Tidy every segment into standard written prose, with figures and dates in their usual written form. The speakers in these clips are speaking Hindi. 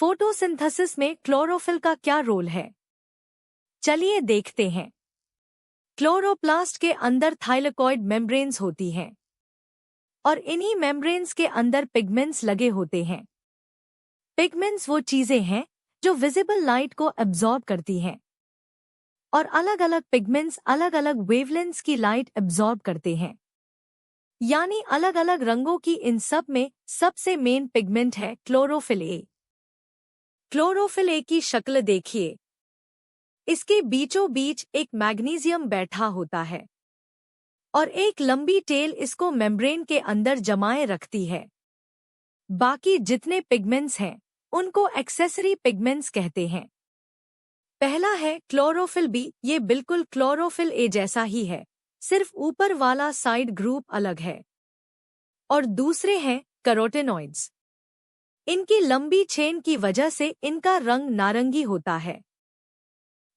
फोटोसिंथेसिस में क्लोरोफिल का क्या रोल है? चलिए देखते हैं। क्लोरोप्लास्ट के अंदर थाइलेकॉइड मेम्ब्रेन्स होती हैं और इन्हीं मेम्ब्रेन्स के अंदर पिगमेंट्स लगे होते हैं। पिगमेंट्स वो चीजें हैं जो विजिबल लाइट को एब्जॉर्ब करती हैं और अलग अलग पिगमेंट्स अलग अलग वेवलेंथ्स की लाइट एब्जॉर्ब करते हैं। यानी अलग अलग रंगों की इन सब में सबसे मेन पिगमेंट है क्लोरोफिल ए। क्लोरोफिल ए की शक्ल देखिए। इसके बीचों बीच एक मैग्नीशियम बैठा होता है और एक लंबी टेल इसको मेम्ब्रेन के अंदर जमाए रखती है। बाकी जितने पिगमेंट्स हैं उनको एक्सेसरी पिगमेंट्स कहते हैं। पहला है क्लोरोफिल बी। ये बिल्कुल क्लोरोफिल ए जैसा ही है, सिर्फ ऊपर वाला साइड ग्रुप अलग है। और दूसरे हैं कैरोटेनॉइड्स। इनकी लंबी चेन की वजह से इनका रंग नारंगी होता है।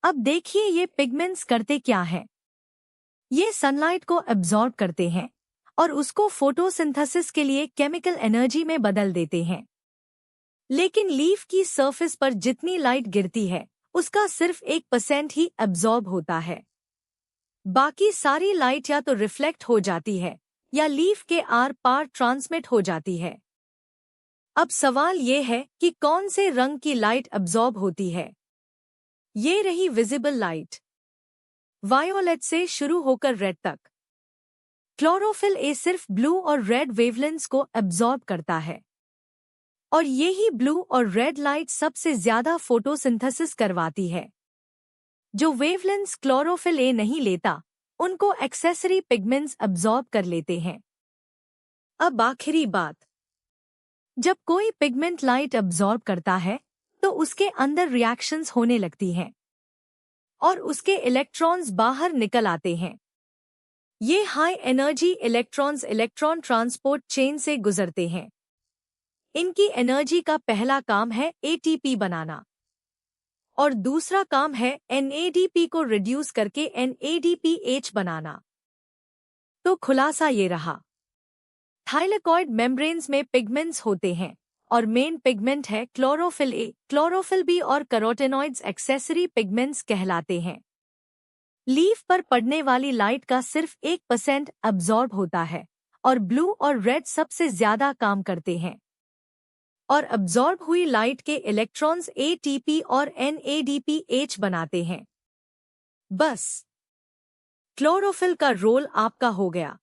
अब देखिए ये पिगमेंट्स करते क्या हैं। ये सनलाइट को एब्जॉर्ब करते हैं और उसको फोटोसिंथेसिस के लिए केमिकल एनर्जी में बदल देते हैं। लेकिन लीफ की सरफेस पर जितनी लाइट गिरती है उसका सिर्फ 1% ही एब्जॉर्ब होता है। बाकी सारी लाइट या तो रिफ्लेक्ट हो जाती है या लीफ के आर पार ट्रांसमिट हो जाती है। अब सवाल ये है कि कौन से रंग की लाइट एब्जॉर्ब होती है। ये रही विजिबल लाइट, वायोलेट से शुरू होकर रेड तक। क्लोरोफिल ए सिर्फ ब्लू और रेड वेवलेंथ्स को एब्जॉर्ब करता है और यही ब्लू और रेड लाइट सबसे ज्यादा फोटोसिंथेसिस करवाती है। जो वेवलेंथ्स क्लोरोफिल ए नहीं लेता उनको एक्सेसरी पिगमेंट्स एब्जॉर्ब कर लेते हैं। अब आखिरी बात, जब कोई पिगमेंट लाइट एब्जॉर्ब करता है तो उसके अंदर रिएक्शंस होने लगती हैं और उसके इलेक्ट्रॉन्स बाहर निकल आते हैं। ये high energy electrons electron transport chain से गुजरते हैं। इनकी एनर्जी का पहला काम है एटीपी बनाना और दूसरा काम है एनएडीपी को रिड्यूस करके एनएडीपीएच बनाना। तो खुलासा ये रहा, थाइलेकॉइड मेम्ब्रेन्स में पिगमेंट्स होते हैं और मेन पिगमेंट है क्लोरोफिल ए, क्लोरोफिल बी और कैरोटेनॉइड्स एक्सेसरी पिगमेंट्स कहलाते हैं। लीफ पर पड़ने वाली लाइट का सिर्फ 1% एब्जॉर्ब होता है और ब्लू और रेड सबसे ज्यादा काम करते हैं और एब्जॉर्ब हुई लाइट के इलेक्ट्रॉन्स एटीपी और एनएडीपीएच बनाते हैं। बस क्लोरोफिल का रोल आपका हो गया।